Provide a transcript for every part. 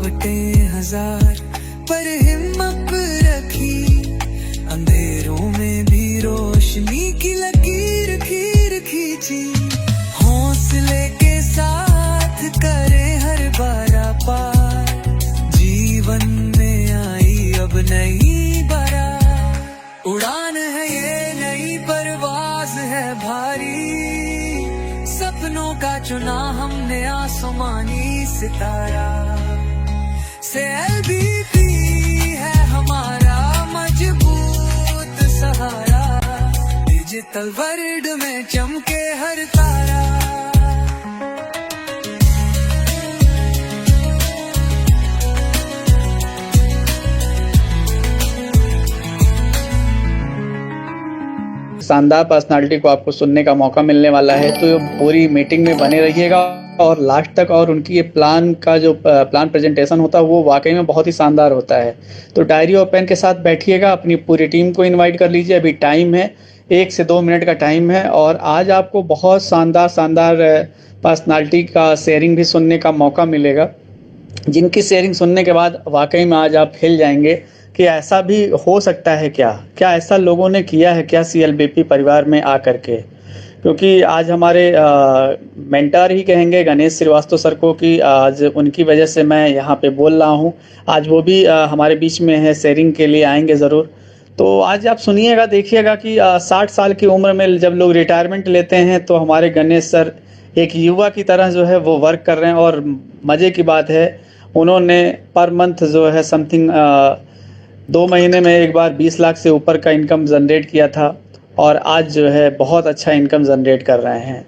रुकावटें हजार पर हिम्मत रखी, अंधेरों में भी रोशनी की लकीर खीर खींची। हौसले के साथ करे हर बारा पार, जीवन में आई अब नई बारात। उड़ान है ये नई परवाज है भारी, सपनों का चुना हमने आसमानी सितारा। CLBP है हमारा मजबूत सहारा, डिजिटल वर्ल्ड में चमके हर तारा। शानदार पर्सनालिटी को आपको सुनने का मौका मिलने वाला है, तो पूरी मीटिंग में बने रहिएगा और लास्ट तक। और उनकी ये प्लान का जो प्लान प्रेजेंटेशन होता है वो वाकई में बहुत ही शानदार होता है। तो डायरी और पेन के साथ बैठिएगा, अपनी पूरी टीम को इनवाइट कर लीजिए। अभी टाइम है 1 से 2 मिनट का टाइम है और आज आपको बहुत शानदार पर्सनालिटी का शेयरिंग भी सुनने का मौका मिलेगा, जिनकी शेयरिंग सुनने के बाद वाकई में आज आप हिल जाएंगे कि ऐसा भी हो सकता है क्या ऐसा लोगों ने किया है क्या CLBP परिवार में आकर के। क्योंकि आज हमारे मेंटर ही कहेंगे गणेश श्रीवास्तव सर को कि आज उनकी वजह से मैं यहाँ पे बोल रहा हूँ। आज वो भी हमारे बीच में है, शेयरिंग के लिए आएंगे ज़रूर। तो आज आप सुनिएगा, देखिएगा कि 60 साल की उम्र में जब लोग रिटायरमेंट लेते हैं तो हमारे गणेश सर एक युवा की तरह जो है वो वर्क कर रहे हैं। और मज़े की बात है, उन्होंने पर मंथ जो है समथिंग 2 महीने में एक बार 20 लाख से ऊपर का इनकम जनरेट किया था और आज जो है बहुत अच्छा इनकम जनरेट कर रहे हैं।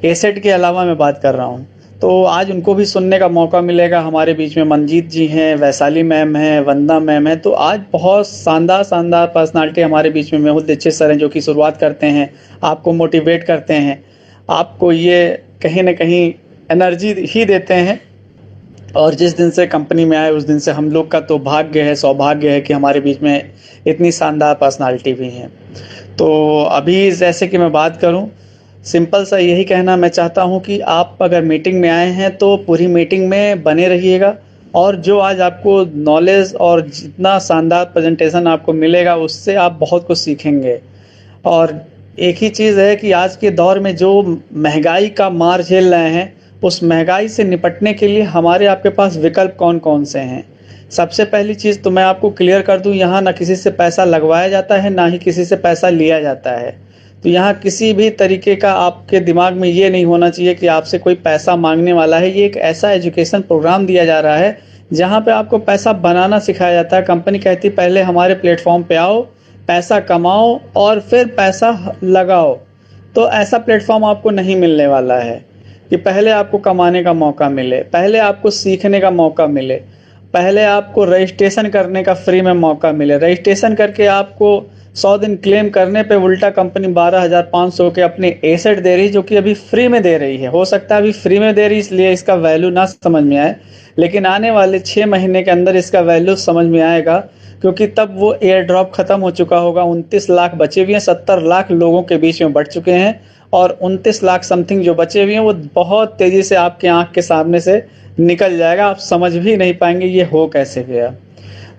एसेट के अलावा मैं बात कर रहा हूँ, तो आज उनको भी सुनने का मौका मिलेगा। हमारे बीच में मनजीत जी हैं, वैशाली मैम हैं, वंदना मैम हैं। तो आज बहुत शानदार पर्सनालिटी हमारे बीच में मेहुल दीक्षित सर हैं, जो कि शुरुआत करते हैं, आपको मोटिवेट करते हैं, आपको ये कहीं ना कहीं एनर्जी ही देते हैं। और जिस दिन से कंपनी में आए उस दिन से हम लोग का तो भाग्य है, सौभाग्य है कि हमारे बीच में इतनी शानदार पर्सनालिटी भी हैं। तो अभी जैसे कि मैं बात करूं, सिंपल सा यही कहना मैं चाहता हूं कि आप अगर मीटिंग में आए हैं तो पूरी मीटिंग में बने रहिएगा। और जो आज आपको नॉलेज और जितना शानदार प्रेजेंटेशन आपको मिलेगा उससे आप बहुत कुछ सीखेंगे। और एक ही चीज़ है कि आज के दौर में जो महंगाई का मार झेल रहे हैं, उस महंगाई से निपटने के लिए हमारे आपके पास विकल्प कौन कौन से हैं। सबसे पहली चीज़ तो मैं आपको क्लियर कर दूं, यहाँ ना किसी से पैसा लगवाया जाता है, ना ही किसी से पैसा लिया जाता है। तो यहाँ किसी भी तरीके का आपके दिमाग में ये नहीं होना चाहिए कि आपसे कोई पैसा मांगने वाला है। ये एक ऐसा एजुकेशन प्रोग्राम दिया जा रहा है जहाँ पे आपको पैसा बनाना सिखाया जाता है। कंपनी कहती पहले हमारे प्लेटफॉर्म पे आओ, पैसा कमाओ और फिर पैसा लगाओ। तो ऐसा प्लेटफॉर्म आपको नहीं मिलने वाला है कि पहले आपको कमाने का मौका मिले, पहले आपको सीखने का मौका मिले, पहले आपको रजिस्ट्रेशन करने का फ्री में मौका मिले। रजिस्ट्रेशन करके आपको 100 दिन क्लेम करने पे उल्टा कंपनी 12,500 के अपने एसेट दे रही, जो कि अभी फ्री में दे रही है। हो सकता है अभी फ्री में दे रही इसलिए इसका वैल्यू ना समझ में आए, लेकिन आने वाले 6 महीने के अंदर इसका वैल्यू समझ में आएगा, क्योंकि तब वो एयर ड्रॉप खत्म हो चुका होगा। 29 लाख बचे हुए हैं, 70 लाख लोगों के बीच में बढ़ चुके हैं और 29 लाख समथिंग जो बचे हुए हैं वो बहुत तेज़ी से आपके आंख के सामने से निकल जाएगा। आप समझ भी नहीं पाएंगे ये हो कैसे गया।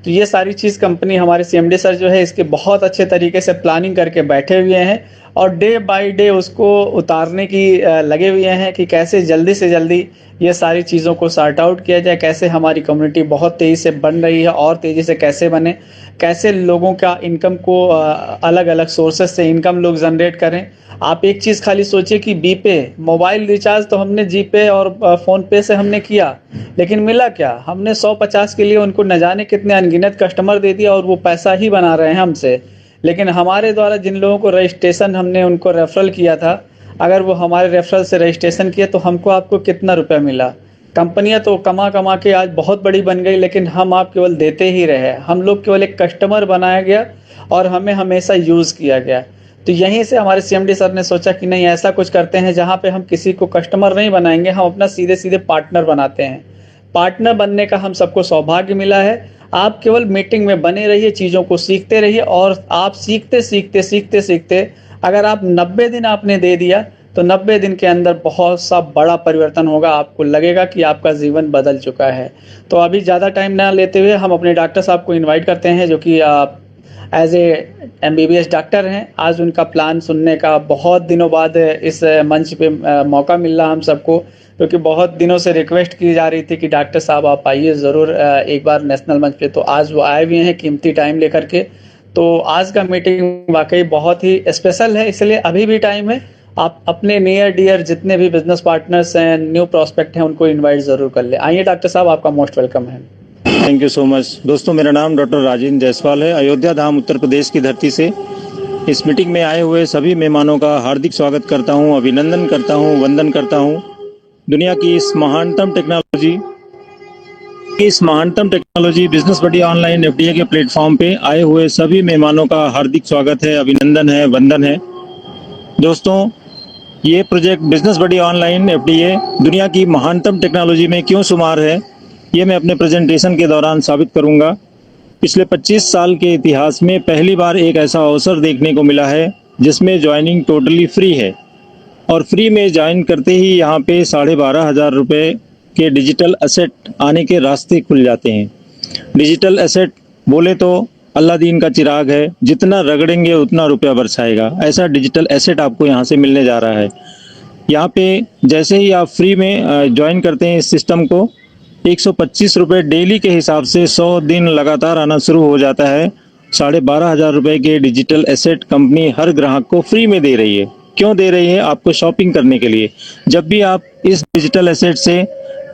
तो ये सारी चीज़ कंपनी, हमारे CMD सर जो है इसके बहुत अच्छे तरीके से प्लानिंग करके बैठे हुए हैं और डे बाय डे उसको उतारने की लगे हुए हैं कि कैसे जल्दी से जल्दी ये सारी चीज़ों को सॉर्ट आउट किया जाए, कैसे हमारी कम्युनिटी बहुत तेज़ी से बन रही है और तेज़ी से कैसे बने, कैसे लोगों का इनकम को अलग अलग सोर्सेज से इनकम लोग जनरेट करें। आप एक चीज़ खाली सोचिए कि बीपे मोबाइल रिचार्ज तो हमने जीपे और फ़ोन पे से हमने किया, लेकिन मिला क्या? हमने 150 के लिए उनको न जाने कितने अनगिनत कस्टमर दे दिया और वो पैसा ही बना रहे हैं हमसे। लेकिन हमारे द्वारा जिन लोगों को रजिस्ट्रेशन हमने उनको रेफरल किया था, अगर वो हमारे रेफरल से रजिस्ट्रेशन किए तो हमको आपको कितना रुपया मिला? कंपनियां तो कमा कमा के आज बहुत बड़ी बन गई, लेकिन हम आप केवल देते ही रहे। हम लोग केवल एक कस्टमर बनाया गया और हमें हमेशा यूज़ किया गया। तो यहीं से हमारे CMD सर ने सोचा कि नहीं, ऐसा कुछ करते हैं जहाँ पे हम किसी को कस्टमर नहीं बनाएंगे, हम अपना सीधे सीधे पार्टनर बनाते हैं। पार्टनर बनने का हम सबको सौभाग्य मिला है। आप केवल मीटिंग में बने रहिए, चीज़ों को सीखते रहिए और आप सीखते सीखते सीखते सीखते अगर आप 90 दिन आपने दे दिया तो 90 दिन के अंदर बहुत सा बड़ा परिवर्तन होगा, आपको लगेगा कि आपका जीवन बदल चुका है। तो अभी ज़्यादा टाइम ना लेते हुए हम अपने डॉक्टर साहब को इनवाइट करते हैं, जो कि एज ए MBBS डॉक्टर हैं। आज उनका प्लान सुनने का बहुत दिनों बाद इस मंच पे मौका मिल रहा हम सबको, क्योंकि बहुत दिनों से रिक्वेस्ट की जा रही थी कि डॉक्टर साहब आप आइए ज़रूर एक बार नेशनल मंच पे। तो आज वो आए हुए हैं कीमती टाइम लेकर के। तो आज का मीटिंग वाकई बहुत ही स्पेशल है, इसलिए अभी भी टाइम है। आप अपने नियर डियर जितने भी बिजनेस पार्टनर्स हैं, न्यू प्रॉस्पेक्ट हैं, उनको इनवाइट ज़रूर कर ले। आइए डॉक्टर साहब, आपका मोस्ट वेलकम है। Thank you so much. दोस्तों, मेरा नाम डॉक्टर राजेंद्र जायसवाल है। अयोध्या धाम उत्तर प्रदेश की धरती से इस मीटिंग में आए हुए सभी मेहमानों का हार्दिक स्वागत करता हूं, अभिनंदन करता हूं, वंदन करता हूं। दुनिया की इस महानतम टेक्नोलॉजी बिजनेस बडी ऑनलाइन FDA के प्लेटफॉर्म पे आए हुए सभी मेहमानों का हार्दिक स्वागत है, अभिनंदन है, वंदन है। दोस्तों, ये प्रोजेक्ट बिजनेस बडी ऑनलाइन FDA दुनिया की महानतम टेक्नोलॉजी में क्यों शुमार है, ये मैं अपने प्रेजेंटेशन के दौरान साबित करूंगा। पिछले 25 साल के इतिहास में पहली बार एक ऐसा अवसर देखने को मिला है जिसमें ज्वाइनिंग टोटली फ्री है, और फ्री में ज्वाइन करते ही यहाँ पे 12,500 रुपये के डिजिटल एसेट आने के रास्ते खुल जाते हैं। डिजिटल एसेट बोले तो अल्लादीन का चिराग है, जितना रगड़ेंगे उतना रुपया बरसाएगा। ऐसा डिजिटल एसेट आपको यहाँ से मिलने जा रहा है। यहाँ पे जैसे ही आप फ्री में ज्वाइन करते हैं इस सिस्टम को, 125 रुपये डेली के हिसाब से 100 दिन लगातार आना शुरू हो जाता है। 12,500 रुपये के डिजिटल एसेट कंपनी हर ग्राहक को फ्री में दे रही है। क्यों दे रही है? आपको शॉपिंग करने के लिए। जब भी आप इस डिजिटल एसेट से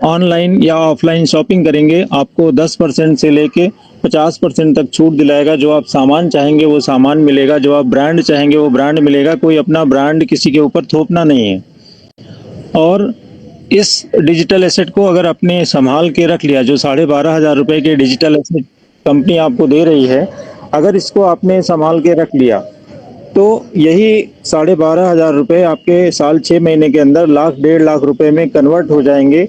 ऑनलाइन या ऑफलाइन शॉपिंग करेंगे, आपको 10% से लेके 50% तक छूट दिलाएगा। जो आप सामान चाहेंगे वो सामान मिलेगा, जो आप ब्रांड चाहेंगे वो ब्रांड मिलेगा। कोई अपना ब्रांड किसी के ऊपर थोपना नहीं है। और इस डिजिटल एसेट को अगर आपने संभाल के रख लिया, जो 12,500 रुपये के डिजिटल एसेट कंपनी आपको दे रही है, अगर इसको आपने संभाल के रख लिया तो यही 12,500 रुपये आपके साल 6 महीने के अंदर लाख 1.5 लाख रुपए में कन्वर्ट हो जाएंगे।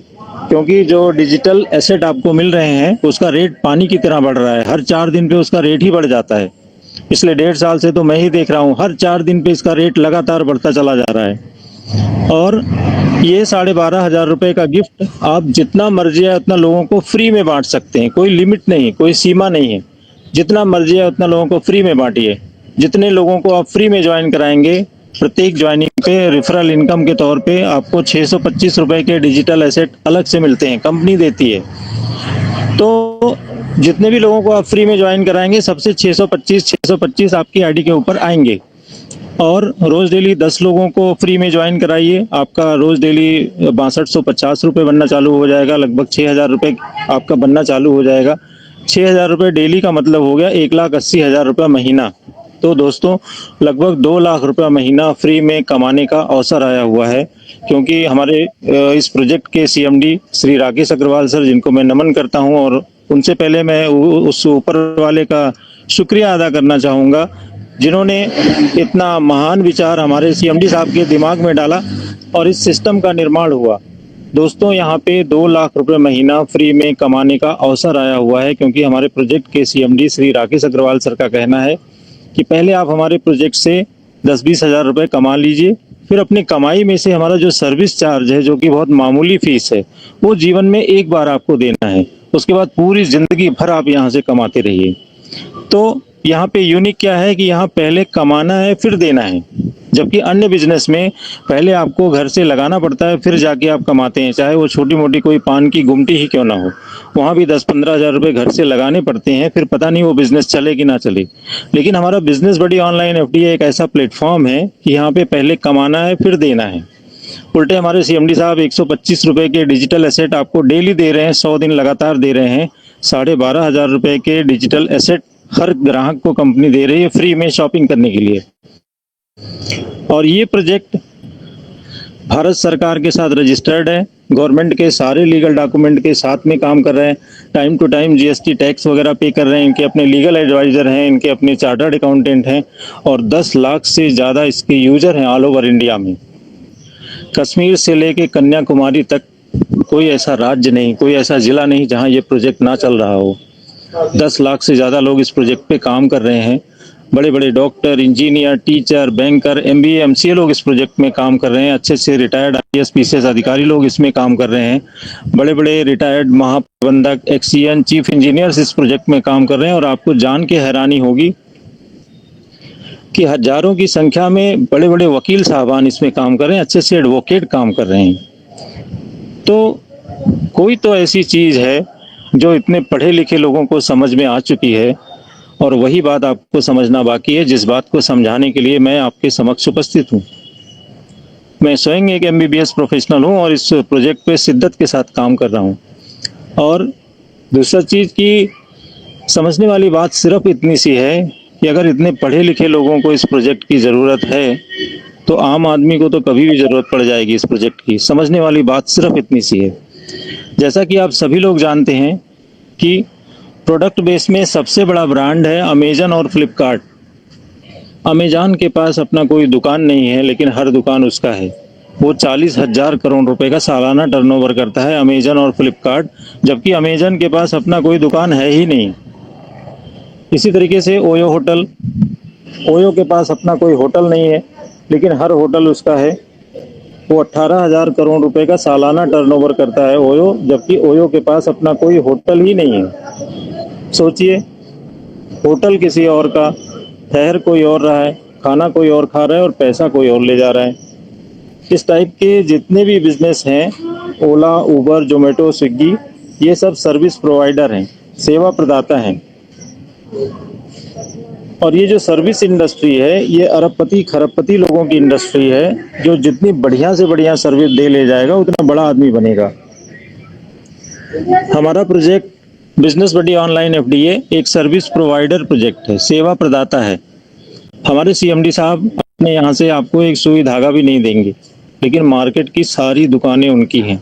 क्योंकि जो डिजिटल एसेट आपको मिल रहे हैं उसका रेट पानी की तरह बढ़ रहा है। हर 4 दिन पे उसका रेट ही बढ़ जाता है। पिछले 1.5 साल से तो मैं ही देख रहा हूँ, हर 4 दिन पे इसका रेट लगातार बढ़ता चला जा रहा है। और ये 12,500 रुपये का गिफ्ट आप जितना मर्जी है उतना लोगों को फ्री में बांट सकते हैं। कोई लिमिट नहीं, कोई सीमा नहीं है। जितना मर्जी है उतना लोगों को फ्री में बांटिए। जितने लोगों को आप फ्री में ज्वाइन कराएंगे, प्रत्येक ज्वाइनिंग पे रेफरल इनकम के तौर पे आपको 625 रुपये के डिजिटल एसेट अलग से मिलते हैं, कंपनी देती है। तो जितने भी लोगों को आप फ्री में ज्वाइन कराएंगे, सबसे 625 आपकी आईडी के ऊपर आएंगे। और रोज़ डेली 10 लोगों को फ्री में ज्वाइन कराइए, आपका रोज़ डेली 6250 रुपये बनना चालू हो जाएगा। लगभग 6,000 रुपये आपका बनना चालू हो जाएगा। 6,000 रुपये डेली का मतलब हो गया 1,80,000 रुपये महीना। तो दोस्तों, लगभग 2 लाख रुपये महीना फ्री में कमाने का अवसर आया हुआ है। क्योंकि हमारे इस प्रोजेक्ट के CMD श्री राकेश अग्रवाल सर, जिनको मैं नमन करता हूं, और उनसे पहले मैं उस ऊपर वाले का शुक्रिया अदा करना चाहूँगा जिन्होंने इतना महान विचार हमारे CMD साहब के दिमाग में डाला और इस सिस्टम का निर्माण हुआ। दोस्तों, यहाँ पे 2 लाख रुपए महीना फ्री में कमाने का अवसर आया हुआ है। क्योंकि हमारे प्रोजेक्ट के CMD श्री राकेश अग्रवाल सर का कहना है कि पहले आप हमारे प्रोजेक्ट से 10-20 हज़ार रुपये कमा लीजिए, फिर अपनी कमाई में से हमारा जो सर्विस चार्ज है, जो कि बहुत मामूली फीस है, वो जीवन में एक बार आपको देना है। उसके बाद पूरी जिंदगी भर आप यहाँ से कमाते रहिए। तो यहाँ पे यूनिक क्या है कि यहाँ पहले कमाना है फिर देना है। जबकि अन्य बिजनेस में पहले आपको घर से लगाना पड़ता है फिर जाके आप कमाते हैं, चाहे वो छोटी मोटी कोई पान की गुमटी ही क्यों ना हो। वहाँ भी 10-15 हज़ार रुपये घर से लगाने पड़ते हैं, फिर पता नहीं वो बिजनेस चले कि ना चले। लेकिन हमारा बिजनेस बडी ऑनलाइन FDA एक ऐसा प्लेटफॉर्म है कि यहाँ पे पहले कमाना है फिर देना है। उल्टे हमारे CMD साहब 125 रुपये के डिजिटल एसेट आपको डेली दे रहे हैं, 100 दिन लगातार दे रहे हैं। 12,500 रुपये के डिजिटल एसेट हर ग्राहक को कंपनी दे रही है फ्री में शॉपिंग करने के लिए। और ये प्रोजेक्ट भारत सरकार के साथ रजिस्टर्ड है, गवर्नमेंट के सारे लीगल डॉक्यूमेंट के साथ में काम कर रहे हैं, time to time GST tax वगैरह पे कर रहे हैं। इनके अपने लीगल एडवाइज़र हैं, इनके अपने चार्टर्ड अकाउंटेंट हैं, और 10 लाख से ज़्यादा इसके यूज़र हैं ऑल ओवर इंडिया में। कश्मीर से लेके कन्याकुमारी तक कोई ऐसा राज्य नहीं, कोई ऐसा ज़िला नहीं जहाँ ये प्रोजेक्ट ना चल रहा हो। 10 लाख से ज़्यादा लोग इस प्रोजेक्ट पे काम कर रहे हैं। बड़े बड़े doctor, engineer, teacher, banker, MBA, MCA लोग इस प्रोजेक्ट में काम कर रहे हैं। अच्छे से रिटायर्ड आईएएस पीसीएस अधिकारी लोग इसमें काम कर रहे हैं। बड़े बड़े रिटायर्ड महाप्रबंधक, एक्सीएन, चीफ इंजीनियर्स इस प्रोजेक्ट में काम कर रहे हैं। और आपको जान के हैरानी होगी कि हजारों की संख्या में बड़े बड़े वकील साहबान इसमें काम कर रहे हैं, अच्छे से एडवोकेट काम कर रहे हैं। तो कोई तो ऐसी चीज है जो इतने पढ़े लिखे लोगों को समझ में आ चुकी है, और वही बात आपको समझना बाकी है, जिस बात को समझाने के लिए मैं आपके समक्ष उपस्थित हूँ। मैं स्वयं एक एमबीबीएस प्रोफेशनल हूँ और इस प्रोजेक्ट पे शिद्दत के साथ काम कर रहा हूँ। और दूसरा चीज की समझने वाली बात सिर्फ इतनी सी है कि अगर इतने पढ़े लिखे लोगों को इस प्रोजेक्ट की ज़रूरत है, तो आम आदमी को तो कभी भी ज़रूरत पड़ जाएगी इस प्रोजेक्ट की। समझने वाली बात सिर्फ इतनी सी है। जैसा कि आप सभी लोग जानते हैं कि प्रोडक्ट बेस में सबसे बड़ा ब्रांड है अमेजन और फ्लिपकार्ट। अमेजन के पास अपना कोई दुकान नहीं है, लेकिन हर दुकान उसका है। वो 40,000 करोड़ रुपए का सालाना टर्नओवर करता है अमेजन और फ्लिपकार्ट, जबकि अमेजन के पास अपना कोई दुकान है ही नहीं। इसी तरीके से ओयो होटल, ओयो के पास अपना कोई होटल नहीं है, लेकिन हर होटल उसका है। वो 18,000 करोड़ रुपए का सालाना टर्नओवर करता है ओयो, जबकि ओयो के पास अपना कोई होटल ही नहीं है। सोचिए, होटल किसी और का, ठहर कोई और रहा है, खाना कोई और खा रहा है और पैसा कोई और ले जा रहा है। इस टाइप के जितने भी बिजनेस हैं, ओला, उबर, जोमेटो, स्विगी, ये सब सर्विस प्रोवाइडर हैं, सेवा प्रदाता हैं। और ये जो सर्विस इंडस्ट्री है, ये अरबपति खरबपति लोगों की इंडस्ट्री है, जो जितनी बढ़िया से बढ़िया सर्विस दे ले जाएगा उतना बड़ा आदमी बनेगा। हमारा प्रोजेक्ट बिजनेस बडी ऑनलाइन एफडीए एक सर्विस प्रोवाइडर प्रोजेक्ट है, सेवा प्रदाता है। हमारे सीएमडी साहब अपने यहाँ से आपको एक सुई धागा भी नहीं देंगे, लेकिन मार्केट की सारी दुकानें उनकी हैं।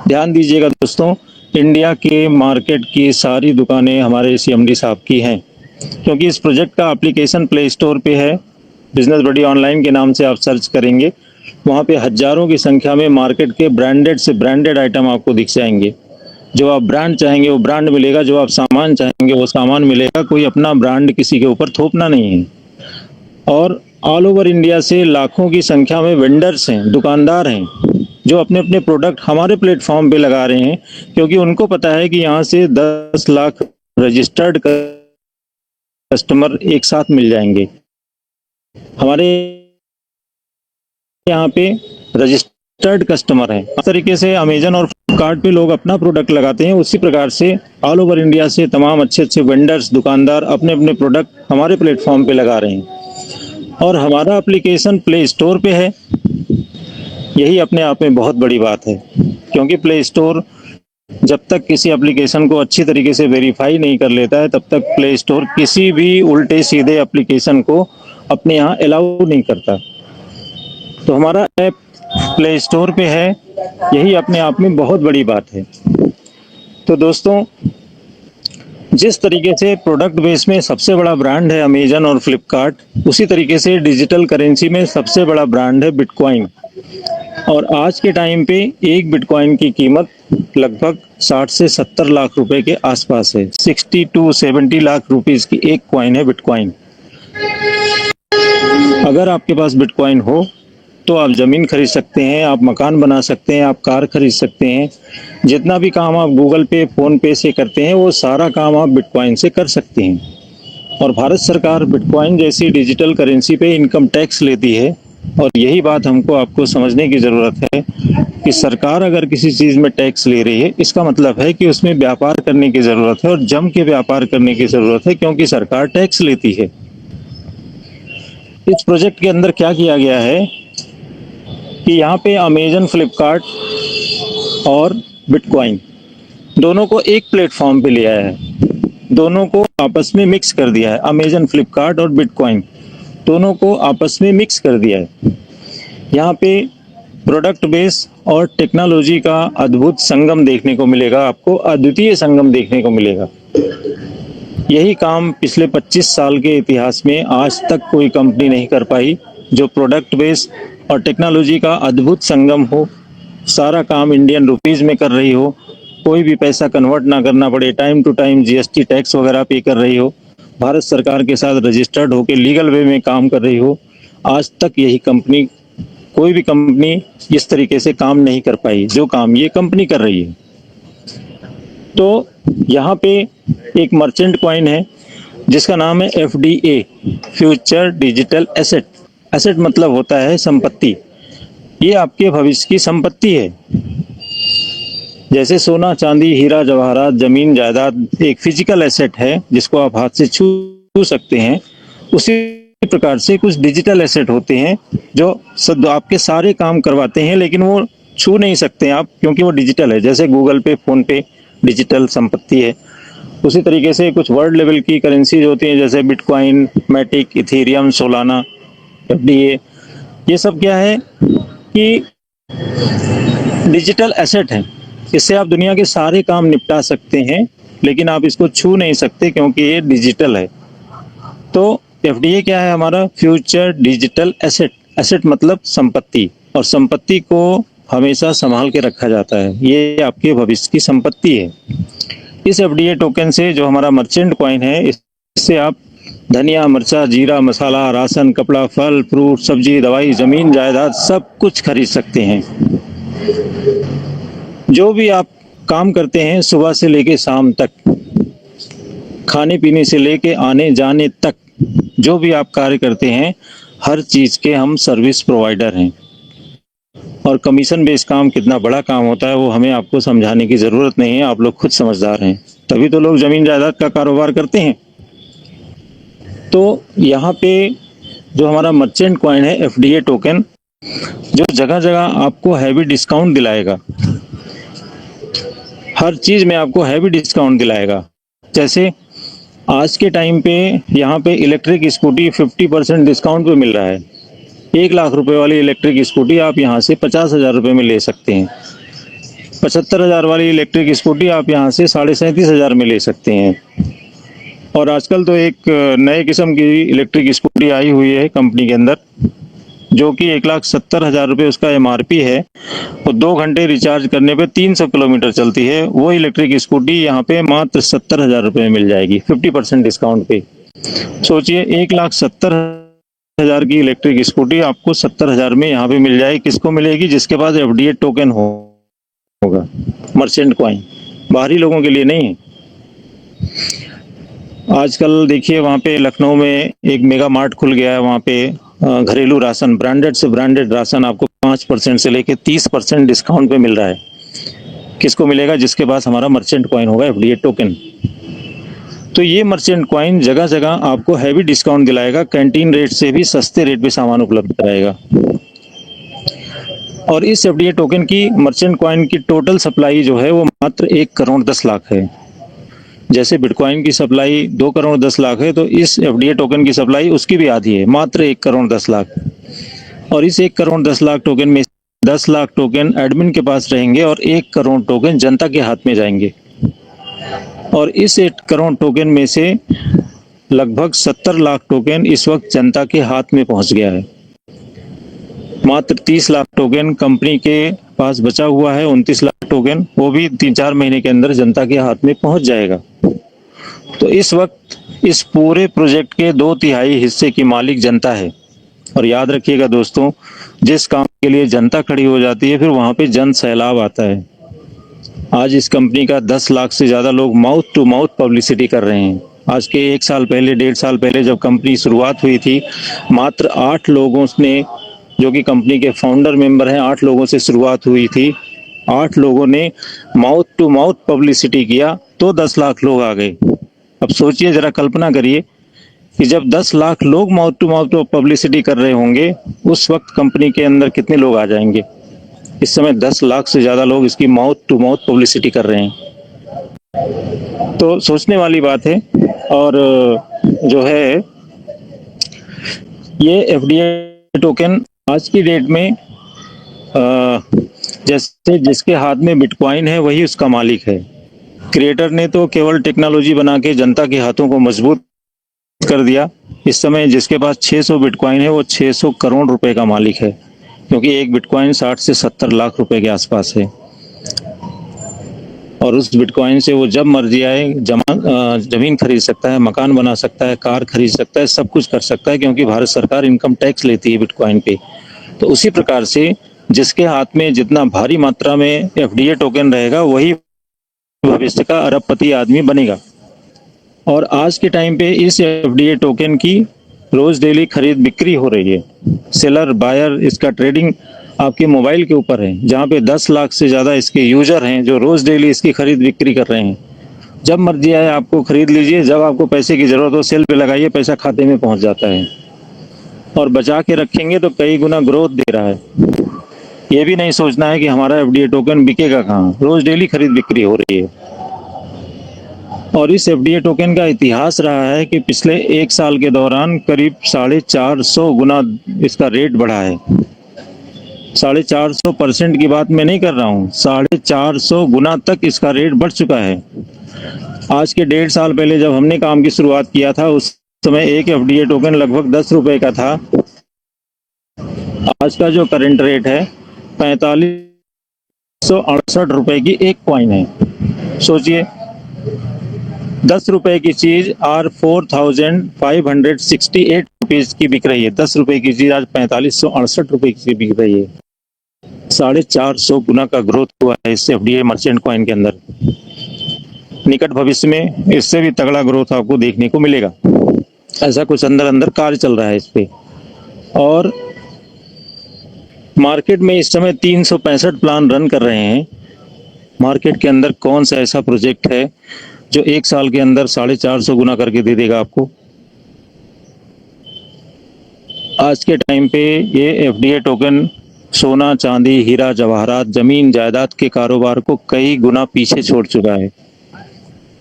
ध्यान दीजिएगा दोस्तों, इंडिया के मार्केट की सारी दुकानें हमारे सीएमडी साहब की हैं, क्योंकि इस प्रोजेक्ट का एप्लीकेशन प्ले स्टोर पे है। बिजनेस बडी ऑनलाइन के नाम से आप सर्च करेंगे, वहाँ पे हजारों की संख्या में मार्केट के ब्रांडेड से ब्रांडेड आइटम आपको दिख जाएंगे। जो आप ब्रांड चाहेंगे वो ब्रांड मिलेगा, जो आप सामान चाहेंगे वो सामान मिलेगा। कोई अपना ब्रांड किसी के ऊपर थोपना नहीं है। और ऑल ओवर इंडिया से लाखों की संख्या में वेंडर्स हैं, दुकानदार हैं, जो अपने अपने प्रोडक्ट हमारे प्लेटफॉर्म पे लगा रहे हैं, क्योंकि उनको पता है कि यहाँ से 10 लाख रजिस्टर्ड कस्टमर एक साथ मिल जाएंगे। हमारे यहाँ पे रजिस्टर्ड कस्टमर हैं। इस तरीके से अमेजन और फ्लिपकार्ट पे लोग अपना प्रोडक्ट लगाते हैं, उसी प्रकार से ऑल ओवर इंडिया से तमाम अच्छे अच्छे वेंडर्स, दुकानदार अपने अपने प्रोडक्ट हमारे प्लेटफॉर्म पे लगा रहे हैं। और हमारा एप्लीकेशन प्ले स्टोर पे है। यही अपने आप में बहुत बड़ी बात है, क्योंकि प्ले स्टोर जब तक किसी एप्लीकेशन को अच्छी तरीके से वेरीफाई नहीं कर लेता है, तब तक प्ले स्टोर किसी भी उल्टे सीधे एप्लीकेशन को अपने यहाँ अलाउ नहीं करता। तो हमारा ऐप प्ले स्टोर पे है, यही अपने आप में बहुत बड़ी बात है। तो दोस्तों, जिस तरीके से प्रोडक्ट बेस में सबसे बड़ा ब्रांड है अमेजन और फ्लिपकार्ट, उसी तरीके से डिजिटल करेंसी में सबसे बड़ा ब्रांड है बिटकॉइन। और आज के टाइम पे एक बिटकॉइन की कीमत लगभग 60 से 70 लाख रुपए के आसपास है। 60 to 70 लाख रुपीस की एक कॉइन है बिटकॉइन। अगर आपके पास बिटकॉइन हो तो आप ज़मीन खरीद सकते हैं, आप मकान बना सकते हैं, आप कार खरीद सकते हैं। जितना भी काम आप गूगल पे, फ़ोन पे से करते हैं, वो सारा काम आप बिटकॉइन से कर सकते हैं। और भारत सरकार बिटकॉइन जैसी डिजिटल करेंसी पे इनकम टैक्स लेती है। और यही बात हमको आपको समझने की ज़रूरत है कि सरकार अगर किसी चीज़ में टैक्स ले रही है, इसका मतलब है कि उसमें व्यापार करने की ज़रूरत है, और जम के व्यापार करने की ज़रूरत है, क्योंकि सरकार टैक्स लेती है। इस प्रोजेक्ट के अंदर क्या किया गया है कि यहाँ पे अमेजन, फ्लिपकार्ट और बिटकॉइन दोनों को एक प्लेटफॉर्म पे ले आया है, दोनों को आपस में मिक्स कर दिया है। अमेजन, फ्लिपकार्ट और बिटकॉइन दोनों को आपस में मिक्स कर दिया है। यहाँ पे प्रोडक्ट बेस और टेक्नोलॉजी का अद्भुत संगम देखने को मिलेगा, आपको अद्वितीय संगम देखने को मिलेगा। यही काम पिछले 25 साल के इतिहास में आज तक कोई कंपनी नहीं कर पाई, जो प्रोडक्ट बेस और टेक्नोलॉजी का अद्भुत संगम हो, सारा काम इंडियन रुपीस में कर रही हो, कोई भी पैसा कन्वर्ट ना करना पड़े, time to time GST tax वगैरह पे कर रही हो। भारत सरकार के साथ रजिस्टर्ड होकर लीगल वे में काम कर रही हो, आज तक यही कंपनी, कोई भी कंपनी इस तरीके से काम नहीं कर पाई जो काम ये कंपनी कर रही है। तो यहाँ पे एक मर्चेंट कॉइन है जिसका नाम है FDA, future digital asset. Asset मतलब होता है संपत्ति, ये आपके भविष्य की संपत्ति है। जैसे सोना, चांदी, हीरा जवाहरात, जमीन जायदाद एक फिजिकल एसेट है जिसको आप हाथ से छू सकते हैं, उसी प्रकार से कुछ डिजिटल एसेट होते हैं जो आपके सारे काम करवाते हैं, लेकिन वो छू नहीं सकते आप क्योंकि वो डिजिटल है। जैसे गूगल पे, फोन पे डिजिटल संपत्ति है, उसी तरीके से कुछ वर्ल्ड लेवल की करेंसीज होती हैं जैसे bitcoin, Matic, Ethereum, Solana, FDA, ये सब क्या है कि डिजिटल एसेट है। इससे आप दुनिया के सारे काम निपटा सकते हैं, लेकिन आप इसको छू नहीं सकते क्योंकि ये डिजिटल है। तो FDA क्या है हमारा? Future digital asset. एसेट मतलब संपत्ति, और संपत्ति को हमेशा संभाल के रखा जाता है, ये आपके भविष्य की संपत्ति है। इस FDA टोकन से जो हमारा मर्चेंट कॉइन है, इससे आप धनिया, मिर्चा, जीरा, मसाला, राशन, कपड़ा, फल, फ्रूट, सब्जी, दवाई, जमीन जायदाद सब कुछ खरीद सकते हैं। जो भी आप काम करते हैं सुबह से लेके शाम तक, खाने पीने से लेके आने जाने तक, जो भी आप कार्य करते हैं हर चीज के हम सर्विस प्रोवाइडर हैं। और कमीशन बेस्ड काम कितना बड़ा काम होता है वो हमें आपको समझाने की जरूरत नहीं है, आप लोग खुद समझदार हैं, तभी तो लोग जमीन जायदाद का कारोबार करते हैं। तो यहाँ पे जो हमारा मर्चेंट कॉइन है FDA टोकन, जो जगह जगह आपको हैवी डिस्काउंट दिलाएगा, हर चीज में आपको हैवी डिस्काउंट दिलाएगा। जैसे आज के टाइम पे यहाँ पे इलेक्ट्रिक स्कूटी 50% डिस्काउंट पे मिल रहा है। 1 लाख रुपए वाली इलेक्ट्रिक स्कूटी आप यहाँ से 50,000 रुपये में ले सकते हैं। 75,000 वाली इलेक्ट्रिक स्कूटी आप यहाँ से 37,500 में ले सकते हैं। और आजकल तो एक नए किस्म की इलेक्ट्रिक स्कूटी आई हुई है कंपनी के अंदर, जो कि 1,70,000 रुपये उसका MRP है, और 2 घंटे रिचार्ज करने पे 300 किलोमीटर चलती है। वो इलेक्ट्रिक स्कूटी यहाँ पे मात्र 70,000 रुपये में मिल जाएगी 50% डिस्काउंट पे। सोचिए 1,70,000 की इलेक्ट्रिक स्कूटी आपको 70,000 में यहाँ पे मिल जाएगी। किसको मिलेगी? जिसके पास FDA टोकन होगा, मर्चेंट कॉइन, बाहरी लोगों के लिए नहीं है। आजकल देखिए वहाँ पे लखनऊ में एक मेगा मार्ट खुल गया है, वहाँ पे घरेलू राशन, ब्रांडेड से ब्रांडेड राशन आपको 5% से लेके 30% डिस्काउंट पे मिल रहा है। किसको मिलेगा? जिसके पास हमारा मर्चेंट कॉइन होगा, FDA टोकन। तो ये मर्चेंट कॉइन जगह जगह आपको हैवी डिस्काउंट दिलाएगा, कैंटीन रेट से भी सस्ते रेट पे सामान उपलब्ध कराएगा। और इस FDA टोकन की, मर्चेंट कॉइन की टोटल सप्लाई जो है वो मात्र 1 करोड़ 10 लाख है। जैसे बिटकॉइन की सप्लाई 2 करोड़ 10 लाख है, तो इस FDA टोकन की सप्लाई उसकी भी आधी है, मात्र 1 करोड़ 10 लाख। और इस 1 करोड़ 10 लाख टोकन में 10 लाख टोकन एडमिन के पास रहेंगे और 1 करोड़ टोकन जनता के हाथ में जाएंगे। और इस 1 करोड़ टोकन में से लगभग 70 लाख टोकन इस वक्त जनता के हाथ में पहुंच गया है। मात्र 30 लाख टोकन कंपनी के पास बचा हुआ है, 29 लाख टोकन, वो भी 3-4 महीने के अंदर जनता के हाथ में पहुंच जाएगा। तो इस वक्त इस पूरे प्रोजेक्ट के 2/3 हिस्से की मालिक जनता है। और याद रखिएगा दोस्तों, जिस काम के लिए जनता खड़ी हो जाती है फिर वहां पे जन सैलाब आता है। आज इस कंपनी का 10 लाख से ज्यादा लोग माउथ टू माउथ पब्लिसिटी कर रहे हैं। आज के 1 साल पहले, 1.5 साल पहले जब कंपनी शुरुआत हुई थी, मात्र 8 लोगों ने, जो कि कंपनी के फाउंडर मेंबर हैं, 8 लोगों से शुरुआत हुई थी। 8 लोगों ने माउथ टू माउथ पब्लिसिटी किया तो 10 लाख लोग आ गए। अब सोचिए, जरा कल्पना करिए कि जब 10 लाख लोग माउथ टू माउथ पब्लिसिटी कर रहे होंगे, उस वक्त कंपनी के अंदर कितने लोग आ जाएंगे। इस समय 10 लाख से ज्यादा लोग इसकी माउथ टू माउथ पब्लिसिटी कर रहे हैं। तो सोचने वाली बात है। और जो है ये FDA टोकन आज की डेट में जैसे जिसके हाथ में बिटकॉइन है वही उसका मालिक है। क्रिएटर ने तो केवल टेक्नोलॉजी बना के जनता के हाथों को मजबूत कर दिया। इस समय जिसके पास 600 बिटकॉइन है वो 600 करोड़ रुपए का मालिक है, क्योंकि एक बिटकॉइन 60 से 70 लाख रुपए के आसपास है। और उस बिटकॉइन से वो जब मर्जी आए जमीन खरीद सकता है, मकान बना सकता है, कार खरीद सकता है, सब कुछ कर सकता है, क्योंकि भारत सरकार इनकम टैक्स लेती है बिटकॉइन पे। तो उसी प्रकार से जिसके हाथ में जितना भारी मात्रा में एफडीए टोकन रहेगा वही भविष्य का अरबपति आदमी बनेगा। और आज के टाइम पे इस एफडीए टोकन की रोज डेली खरीद बिक्री हो रही है। सेलर बायर इसका ट्रेडिंग आपके मोबाइल के ऊपर है, जहाँ पे 10 लाख से ज़्यादा इसके यूजर हैं जो रोज डेली इसकी खरीद बिक्री कर रहे हैं। जब मर्जी आए आपको खरीद लीजिए, जब आपको पैसे की ज़रूरत हो सेल पे लगाइए, पैसा खाते में पहुँच जाता है। और बचा के रखेंगे तो कई गुना ग्रोथ दे रहा है। ये भी नहीं सोचना है कि हमारा एफडीए टोकन बिकेगा कहाँ, रोज डेली खरीद बिक्री हो रही है। और इस एफडीए टोकन का इतिहास रहा है कि पिछले 1 साल के दौरान करीब 450 गुना इसका रेट बढ़ा है। 450% की बात मैं नहीं कर रहा हूँ, 450 गुना तक इसका रेट बढ़ चुका है। आज के 1.5 साल पहले जब हमने काम की शुरुआत किया था उस समय एक एफडीए टोकन लगभग 10 रुपए का था। आज का जो करंट रेट है 4568 रुपए की एक कॉइन है। सोचिए 10 रुपए की चीज आज 4568 रुपीज की बिक रही है। 10 रुपए की चीज आज 4568 रुपए की बिक रही है। 450 गुना का ग्रोथ हुआ है इस एफडीए मर्चेंट कॉइन के अंदर। निकट भविष्य में इससे भी तगड़ा ग्रोथ आपको देखने को मिलेगा। ऐसा कुछ अंदर अंदर कार्य चल रहा है इस पे। और मार्केट में इस समय 365 प्लान रन कर रहे हैं। मार्केट के अंदर कौन सा ऐसा प्रोजेक्ट है जो 1 साल के अंदर 450 गुना करके दे देगा आपको। आज के टाइम पे ये एफडीए टोकन सोना चांदी हीरा जवाहरात जमीन जायदाद के कारोबार को कई गुना पीछे छोड़ चुका है।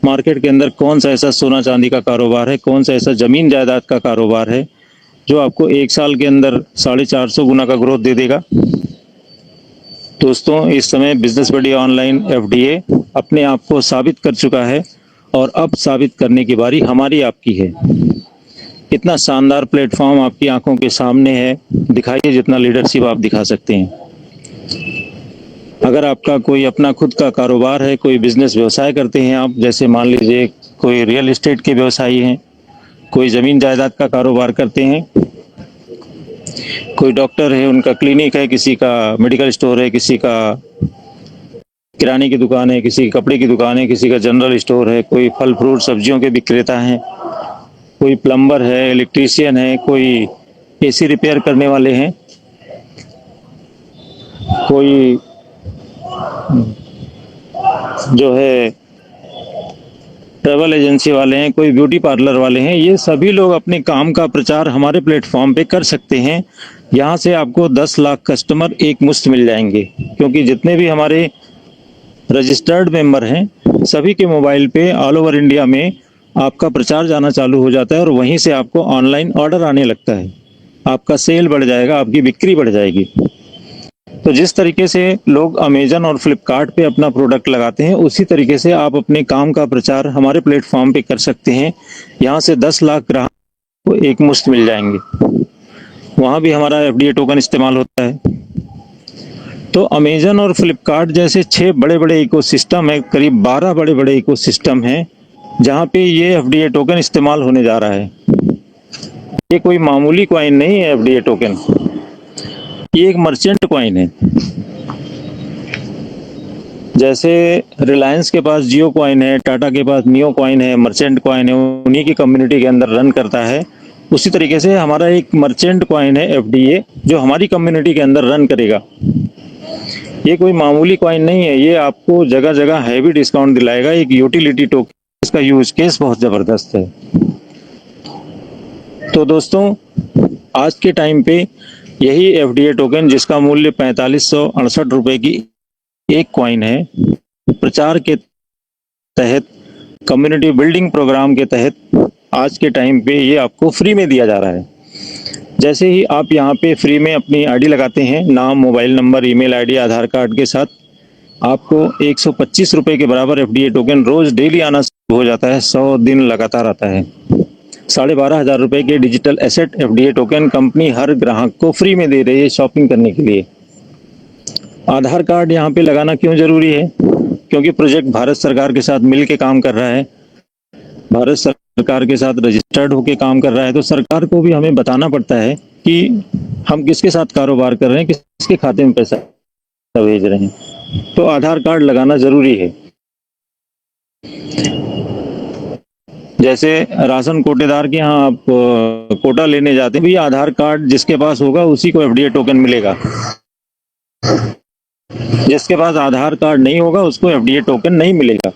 मार्केट के अंदर कौन सा ऐसा सोना चांदी का कारोबार है, कौन सा ऐसा जमीन जायदाद का कारोबार है जो आपको 1 साल के अंदर 450 गुना का ग्रोथ दे देगा। दोस्तों इस समय बिजनेस बडी ऑनलाइन एफडीए अपने आप को साबित कर चुका है और अब साबित करने की बारी हमारी आपकी है। इतना शानदार प्लेटफॉर्म आपकी आंखों के सामने है, दिखाइए जितना लीडरशिप आप दिखा सकते हैं। अगर आपका कोई अपना खुद का कारोबार है, कोई बिजनेस व्यवसाय करते हैं आप, जैसे मान लीजिए कोई रियल एस्टेट के व्यवसायी हैं, कोई ज़मीन जायदाद का कारोबार करते हैं, कोई डॉक्टर है उनका क्लिनिक है, किसी का मेडिकल स्टोर है, किसी का किराने की दुकान है, किसी की कपड़े की दुकान है, किसी का जनरल स्टोर है, कोई फल फ्रूट सब्जियों के विक्रेता हैं, कोई प्लम्बर है, इलेक्ट्रीशियन है, कोई एसी रिपेयर करने वाले हैं, कोई जो है ट्रैवल एजेंसी वाले हैं, कोई ब्यूटी पार्लर वाले हैं। ये सभी लोग अपने काम का प्रचार हमारे प्लेटफॉर्म पे कर सकते हैं। यहाँ से आपको 10 लाख कस्टमर एक मुश्त मिल जाएंगे, क्योंकि जितने भी हमारे रजिस्टर्ड मेंबर हैं सभी के मोबाइल पे ऑल ओवर इंडिया में आपका प्रचार जाना चालू हो जाता है और वहीं से आपको ऑनलाइन ऑर्डर आने लगता है। आपका सेल बढ़ जाएगा, आपकी बिक्री बढ़ जाएगी। तो जिस तरीके से लोग अमेजन और फ्लिपकार्ट पे अपना प्रोडक्ट लगाते हैं उसी तरीके से आप अपने काम का प्रचार हमारे प्लेटफॉर्म पे कर सकते हैं। यहाँ से 10 लाख ग्राहक को एक मुश्त मिल जाएंगे। वहाँ भी हमारा एफडीए टोकन इस्तेमाल होता है। तो अमेजन और फ्लिपकार्ट जैसे 6 बड़े बड़े इकोसिस्टम है, करीब 12 बड़े बड़े इकोसिस्टम हैं जहाँ पे ये एफडीए टोकन इस्तेमाल होने जा रहा है। ये कोई मामूली कॉइन नहीं है एफडीए टोकन, ये एक मर्चेंट कॉइन है। जैसे रिलायंस के पास जियो कॉइन है, टाटा के पास नियो कॉइन है, मर्चेंट कॉइन है, उन्हीं की कम्युनिटी के अंदर रन करता है। उसी तरीके से हमारा एक मर्चेंट कॉइन है एफडीए जो हमारी कम्युनिटी के अंदर रन करेगा। ये कोई मामूली कॉइन नहीं है, ये आपको जगह जगह हैवी डिस्काउंट दिलाएगा। एक यूटिलिटी टोकन, इसका यूज केस बहुत ज़बरदस्त है। तो दोस्तों आज के टाइम पे यही एफडीए टोकन जिसका मूल्य 4568 रुपए की एक कॉइन है, प्रचार के तहत कम्युनिटी बिल्डिंग प्रोग्राम के तहत आज के टाइम पे ये आपको फ्री में दिया जा रहा है। जैसे ही आप यहाँ पे फ्री में अपनी आईडी लगाते हैं, नाम मोबाइल नंबर ईमेल आईडी आधार कार्ड के साथ, आपको 125 रुपए के बराबर एफडीए टोकन रोज डेली आना शुरू हो जाता है। 100 दिन लगातार आता है। 12,500 रुपए के digital asset FDA token company हर ग्राहक को फ्री में दे रही है शॉपिंग करने के लिए। आधार कार्ड यहाँ पे लगाना क्यों जरूरी है? क्योंकि प्रोजेक्ट भारत सरकार के साथ मिल के काम कर रहा है, भारत सरकार के साथ रजिस्टर्ड होके काम कर रहा है, तो सरकार को भी हमें बताना पड़ता है कि हम किसके साथ कारोबार कर रहे हैं, किसके खाते में पैसा भेज रहे हैं। तो आधार कार्ड लगाना जरूरी है। जैसे राशन कोटेदार के यहाँ आप कोटा लेने जाते हैं, भी आधार कार्ड जिसके पास होगा उसी को एफडीए टोकन मिलेगा। जिसके पास आधार कार्ड नहीं होगा उसको एफडीए टोकन नहीं मिलेगा।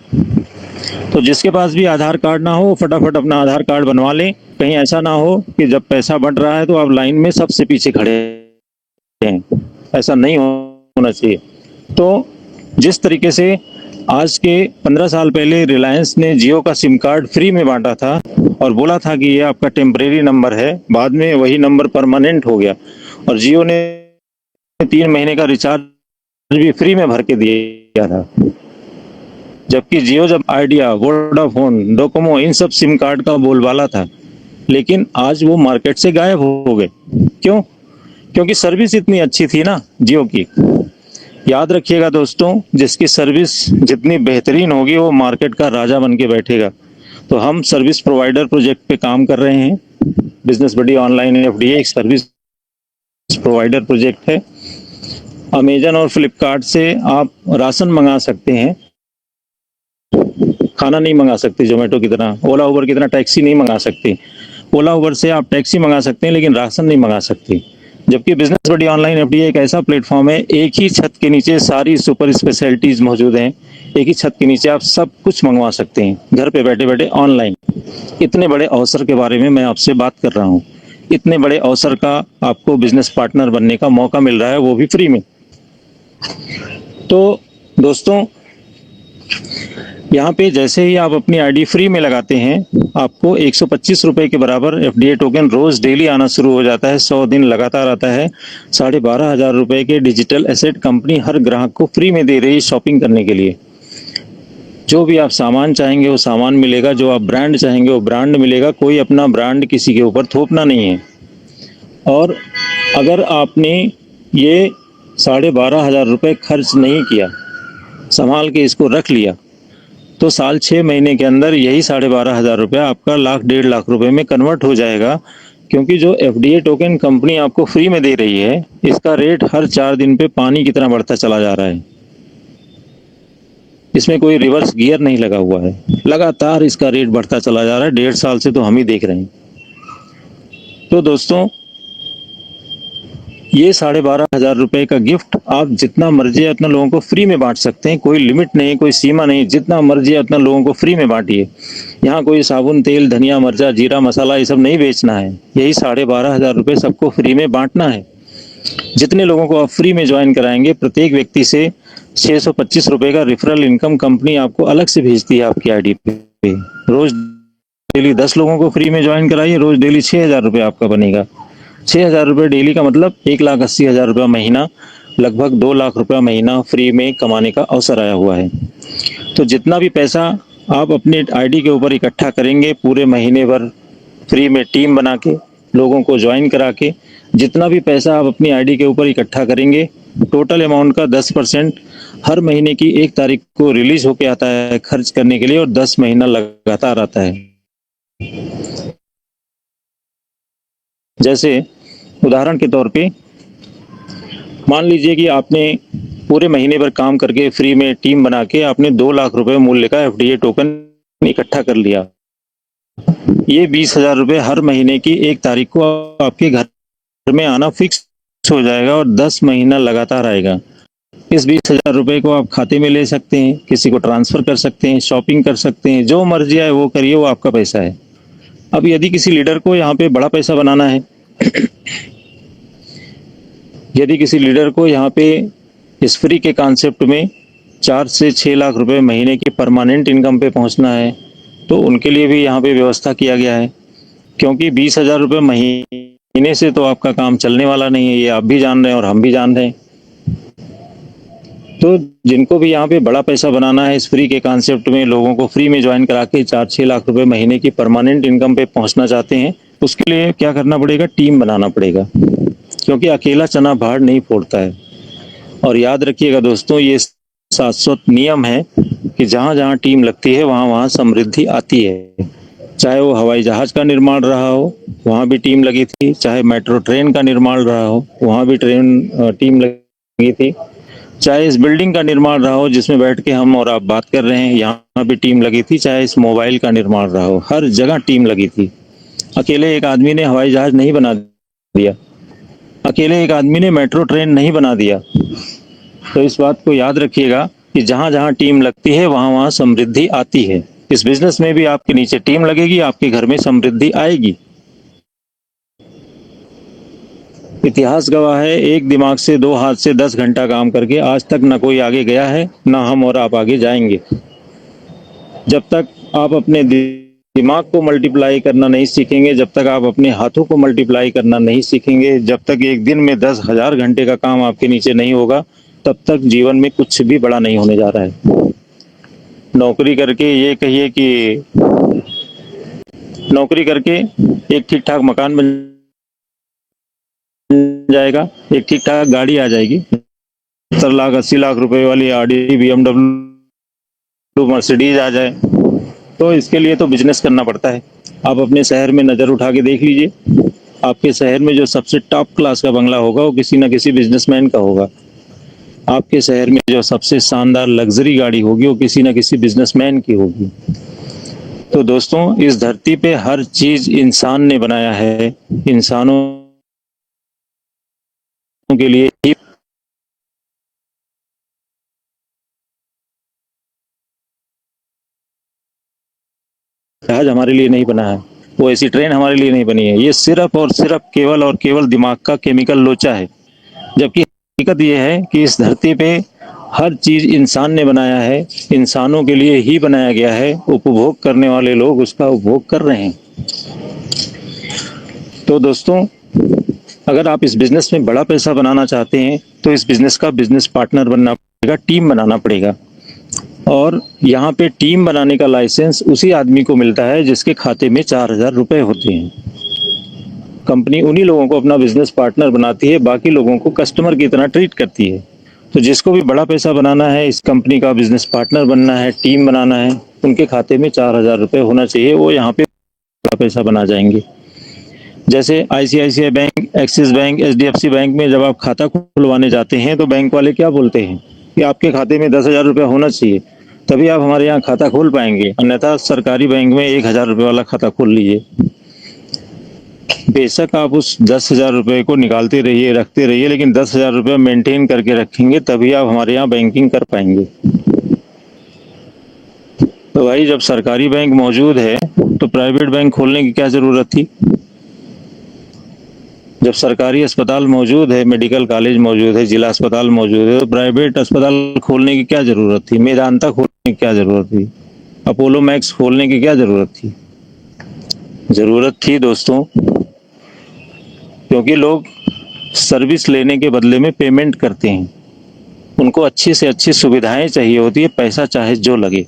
तो जिसके पास भी आधार कार्ड ना हो फटाफट अपना आधार कार्ड बनवा लें। कहीं ऐसा ना हो कि जब पैसा बंट रहा है तो आप लाइन में सबसे पीछे खड़े हैं, ऐसा नहीं होना चाहिए। तो जिस तरीके से आज के 15 साल पहले रिलायंस ने जियो का सिम कार्ड फ्री में बांटा था और बोला था कि ये आपका टेम्परेरी नंबर है, बाद में वही नंबर परमानेंट हो गया और जियो ने 3 महीने का रिचार्ज भी फ्री में भर के दिया था। जबकि जियो जब आइडिया, वोडाफोन, डोकोमो इन सब सिम कार्ड का बोलबाला था, लेकिन आज वो मार्केट से गायब हो गए। क्यों? क्योंकि सर्विस इतनी अच्छी थी ना जियो की। याद रखिएगा दोस्तों, जिसकी सर्विस जितनी बेहतरीन होगी वो मार्केट का राजा बन के बैठेगा। तो हम सर्विस प्रोवाइडर प्रोजेक्ट पे काम कर रहे हैं। बिजनेस बडी ऑनलाइन एफडीए एक सर्विस प्रोवाइडर प्रोजेक्ट है। अमेजन और फ्लिपकार्ट से आप राशन मंगा सकते हैं, खाना नहीं मंगा सकते जोमेटो की तरह, ओला उबर की तरह टैक्सी नहीं मंगा सकते। ओला उबर से आप टैक्सी मंगा सकते हैं लेकिन राशन नहीं मंगा सकते। जबकि बिजनेस बडी ऑनलाइन एफडीए एक ऐसा प्लेटफॉर्म है, एक ही छत के नीचे सारी सुपर स्पेशलिटीज मौजूद हैं। एक ही छत के नीचे आप सब कुछ मंगवा सकते हैं घर पे बैठे बैठे ऑनलाइन। इतने बड़े अवसर के बारे में मैं आपसे बात कर रहा हूँ। इतने बड़े अवसर का आपको बिजनेस पार्टनर बनने का मौका मिल रहा है, वो भी फ्री में। तो दोस्तों, यहाँ पे जैसे ही आप अपनी आईडी फ्री में लगाते हैं, आपको 125 रुपए के बराबर एफडीए टोकन रोज डेली आना शुरू हो जाता है। 100 दिन लगातार आता है। 12,500 रुपए के डिजिटल एसेट कंपनी हर ग्राहक को फ्री में दे रही है शॉपिंग करने के लिए। जो भी आप सामान चाहेंगे वो सामान मिलेगा, जो आप ब्रांड चाहेंगे वो ब्रांड मिलेगा। कोई अपना ब्रांड किसी के ऊपर थोपना नहीं है। और अगर आपने ये 12,500 रुपए खर्च नहीं किया, संभाल के इसको रख लिया, तो साल 6 महीने के अंदर यही 12,500 रुपया आपका 1,00,000 1.5 लाख रुपए में कन्वर्ट हो जाएगा। क्योंकि जो एफडीए टोकन कंपनी आपको फ्री में दे रही है, इसका रेट हर 4 दिन पे पानी की तरह बढ़ता चला जा रहा है। इसमें कोई रिवर्स गियर नहीं लगा हुआ है, लगातार इसका रेट बढ़ता चला जा रहा है। 1.5 साल से तो हम ही देख रहे हैं। तो दोस्तों, ये 12,500 रुपए का गिफ्ट आप जितना मर्जी है उतना लोगों को फ्री में बांट सकते हैं। कोई लिमिट नहीं, कोई सीमा नहीं, जितना मर्जी है उतना लोगों को फ्री में बांटिए। यहाँ कोई साबुन, तेल, धनिया, मिर्चा, जीरा, मसाला ये सब नहीं बेचना है। यही 12,500 रुपए सबको फ्री में बांटना है। जितने लोगों को आप फ्री में ज्वाइन कराएंगे, प्रत्येक व्यक्ति से 625 रुपए का रेफरल इनकम कंपनी आपको अलग से भेजती है आपकी आईडी पे। रोज डेली 10 लोगों को फ्री में ज्वाइन कराइए, रोज डेली 6,000 रुपये आपका बनेगा। 6,000 रुपये डेली का मतलब 1,80,000 रुपया महीना, लगभग 2 लाख रुपया महीना फ्री में कमाने का अवसर आया हुआ है। तो जितना भी पैसा आप अपने आईडी के ऊपर इकट्ठा करेंगे, पूरे महीने भर फ्री में टीम बना के लोगों को ज्वाइन करा के, जितना भी पैसा आप अपनी आईडी के ऊपर इकट्ठा करेंगे, टोटल अमाउंट का 10% हर महीने की 1 तारीख को रिलीज होके आता है खर्च करने के लिए, और 10 महीना लगातार आता है। जैसे उदाहरण के तौर पे मान लीजिए कि आपने पूरे महीने भर काम करके फ्री में टीम बना के आपने 2 लाख रुपए मूल्य का एफडीए टोकन इकट्ठा कर लिया। ये 20,000 रुपये हर महीने की 1 तारीख को आपके घर में आना फिक्स हो जाएगा और 10 महीना लगातार आएगा। इस 20,000 रुपये को आप खाते में ले सकते हैं, किसी को ट्रांसफर कर सकते हैं, शॉपिंग कर सकते हैं, जो मर्जी आए वो करिए, वो आपका पैसा है। अब यदि किसी लीडर को यहाँ पे बड़ा पैसा बनाना है, यदि किसी लीडर को यहाँ पे इस फ्री के कॉन्सेप्ट में 4 से 6 लाख रुपए महीने की परमानेंट इनकम पे पहुँचना है, तो उनके लिए भी यहाँ पे व्यवस्था किया गया है। क्योंकि 20,000 रुपये महीने से तो आपका काम चलने वाला नहीं है, ये आप भी जान रहे हैं और हम भी जान रहे हैं। तो जिनको भी यहाँ पे बड़ा पैसा बनाना है, इस फ्री के कॉन्सेप्ट में लोगों को फ्री में ज्वाइन करा के 4-6 लाख रुपए महीने की परमानेंट इनकम पे पहुँचना चाहते हैं, उसके लिए क्या करना पड़ेगा? टीम बनाना पड़ेगा। क्योंकि अकेला चना भाड़ नहीं फोड़ता है। और याद रखिएगा दोस्तों, ये शाश्वत नियम है कि जहाँ जहाँ टीम लगती है वहाँ वहाँ समृद्धि आती है। चाहे वो हवाई जहाज का निर्माण रहा हो, वहाँ भी टीम लगी थी, चाहे मेट्रो ट्रेन का निर्माण रहा हो, वहाँ भी टीम लगी थी, चाहे इस बिल्डिंग का निर्माण रहा हो जिसमें बैठ के हम और आप बात कर रहे हैं, यहाँ भी टीम लगी थी, चाहे इस मोबाइल का निर्माण रहा हो, हर जगह टीम लगी थी। अकेले एक आदमी ने हवाई जहाज नहीं बना दिया, अकेले एक आदमी ने मेट्रो ट्रेन नहीं बना दिया। तो इस बात को याद रखिएगा कि जहाँ जहाँ टीम लगती है वहाँ वहाँ समृद्धि आती है। इस बिजनेस में भी आपके नीचे टीम लगेगी, आपके घर में समृद्धि आएगी। इतिहास गवाह है, एक दिमाग से 2 हाथ से 10 घंटा काम करके आज तक न कोई आगे गया है, ना हम और आप आगे जाएंगे। जब तक आप अपने दिमाग को मल्टीप्लाई करना नहीं सीखेंगे, जब तक आप अपने हाथों को मल्टीप्लाई करना नहीं सीखेंगे, जब तक एक दिन में 10,000 घंटे का काम आपके नीचे नहीं होगा, तब तक जीवन में कुछ भी बड़ा नहीं होने जा रहा है। नौकरी करके ये कहिए कि नौकरी करके एक ठीक ठाक मकान बन जाएगा, एक ठीक ठाक गाड़ी आ जाएगी, 70 लाख 80 लाख रुपए वाली आडी, BMW, मर्सिडीज आ जाए, तो इसके लिए तो बिजनेस करना पड़ता है। आप अपने शहर में नज़र उठा के देख लीजिए, आपके शहर में जो सबसे टॉप क्लास का बंगला होगा वो किसी न किसी बिजनेसमैन का होगा। आपके शहर में जो सबसे शानदार लग्जरी गाड़ी होगी वो किसी न किसी बिजनेसमैन की होगी। तो दोस्तों, इस धरती पे हर चीज इंसान ने बनाया है, इंसानों के लिए ही जहाज हमारे लिए नहीं बना है, वो ऐसी ट्रेन हमारे लिए नहीं बनी है। ये सिर्फ और सिर्फ केवल और केवल दिमाग का केमिकल लोचा है। जबकि हकीकत ये है कि इस धरती पे हर चीज इंसान ने बनाया है, इंसानों के लिए ही बनाया गया है। उपभोग करने वाले लोग उसका उपभोग कर रहे हैं। तो दोस्तों, अगर आप इस बिजनेस में बड़ा पैसा बनाना चाहते हैं तो इस बिजनेस का बिजनेस पार्टनर बनना पड़ेगा, टीम बनाना पड़ेगा। और यहाँ पे टीम बनाने का लाइसेंस उसी आदमी को मिलता है जिसके खाते में 4,000 रुपए होते हैं। कंपनी उन्हीं लोगों को अपना बिजनेस पार्टनर बनाती है, बाकी लोगों को कस्टमर की तरह ट्रीट करती है। तो जिसको भी बड़ा पैसा बनाना है, इस कंपनी का बिजनेस पार्टनर बनना है, टीम बनाना है, उनके खाते में 4,000 रुपए होना चाहिए। वो यहाँ पे बड़ा पैसा बना जाएंगे। जैसे ICICI bank, axis bank, HDFC bank में जब आप खाता खुलवाने जाते हैं तो बैंक वाले क्या बोलते हैं कि आपके खाते में 10,000 रुपये होना चाहिए, तभी आप हमारे यहाँ खाता खोल पाएंगे, अन्यथा सरकारी बैंक में 1,000 रुपये वाला खाता खोल लीजिए। बेशक आप उस 10,000 रुपये को निकालते रहिए, रखते रहिए, लेकिन 10,000 रुपये मेंटेन करके रखेंगे तभी आप हमारे यहाँ बैंकिंग कर पाएंगे। तो भाई, जब सरकारी बैंक मौजूद है तो प्राइवेट बैंक खोलने की क्या जरूरत थी? जब सरकारी अस्पताल मौजूद है, मेडिकल कॉलेज मौजूद है, जिला अस्पताल मौजूद है, तो प्राइवेट अस्पताल खोलने की क्या जरूरत थी? मेदांता खोलने की क्या जरूरत थी? अपोलो मैक्स खोलने की क्या जरूरत थी? जरूरत थी दोस्तों, क्योंकि लोग सर्विस लेने के बदले में पेमेंट करते हैं। उनको अच्छी से अच्छी सुविधाएं चाहिए होती है, पैसा चाहे जो लगे।